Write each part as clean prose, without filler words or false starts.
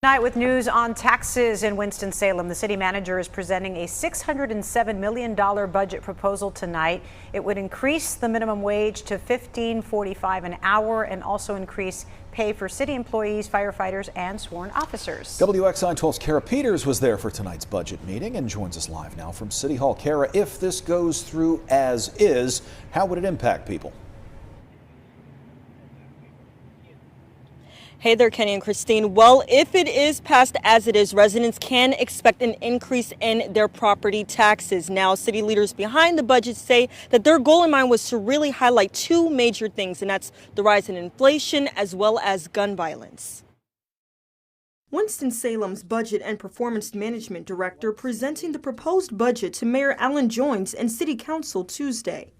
Tonight with news on taxes in Winston-Salem, the city manager is presenting a $607 million budget proposal tonight. It would increase the minimum wage to $15.45 an hour and also increase pay for city employees, firefighters, and sworn officers. WXIJ 12's Kara Peters was there for tonight's budget meeting and joins us live now from City Hall. Kara, if this goes through as is, how would it impact people? Hey there, Kenny and Christine. Well, if it is passed as it is, residents can expect an increase in their property taxes. Now, city leaders behind the budget say that their goal in mind was to really highlight two major things, and that's the rise in inflation as well as gun violence. Winston-Salem's Budget and Performance Management Director presenting the proposed budget to Mayor Alan Joines and City Council Tuesday.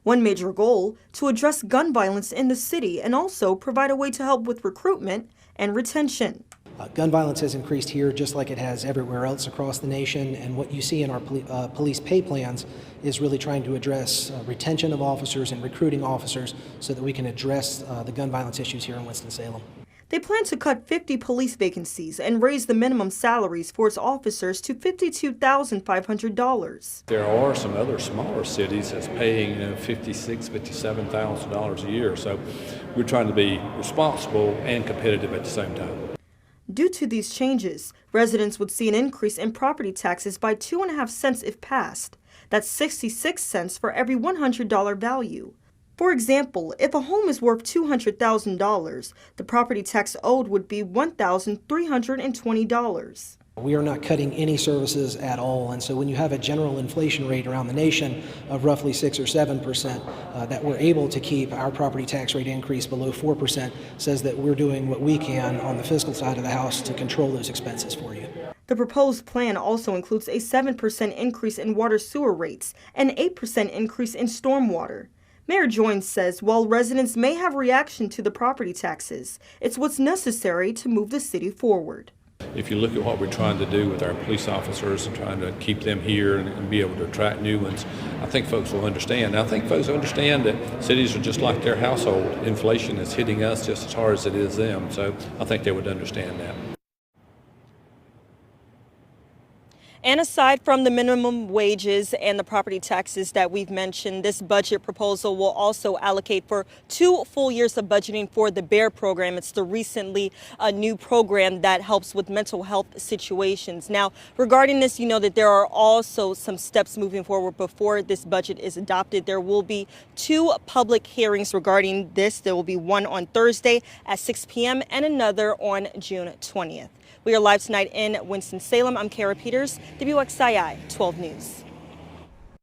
One major goal, to address gun violence in the city and also provide a way to help with recruitment and retention. Gun violence has increased here just like it has everywhere else across the nation, and what you see in our police pay plans is really trying to address retention of officers and recruiting officers so that we can address the gun violence issues here in Winston-Salem. They plan to cut 50 police vacancies and raise the minimum salaries for its officers to $52,500. There are some other smaller cities that's paying $56,000, $57,000 a year, so we're trying to be responsible and competitive at the same time. Due to these changes, residents would see an increase in property taxes by 2.5 cents if passed. That's 66 cents for every $100 value. For example, if a home is worth $200,000, the property tax owed would be $1,320. We are not cutting any services at all, and so when you have a general inflation rate around the nation of roughly 6 or 7%, that we're able to keep our property tax rate increase below 4% says that we're doing what we can on the fiscal side of the house to control those expenses for you. The proposed plan also includes a 7% increase in water sewer rates and 8% increase in stormwater. Mayor Joines says while residents may have reaction to the property taxes, it's what's necessary to move the city forward. If you look at what we're trying to do with our police officers and trying to keep them here and be able to attract new ones, I think folks will understand. And I think folks understand that cities are just like their household. Inflation is hitting us just as hard as it is them, so I think they would understand that. And aside from the minimum wages and the property taxes that we've mentioned, this budget proposal will also allocate for 2 full years of budgeting for the BEAR program. It's the recently new program that helps with mental health situations. Now, regarding this, you know that there are also some steps moving forward before this budget is adopted. There will be 2 public hearings regarding this. There will be one on Thursday at 6 p.m. and another on June 20th. We are live tonight in Winston-Salem. I'm Kara Peters, WXIJ 12 News.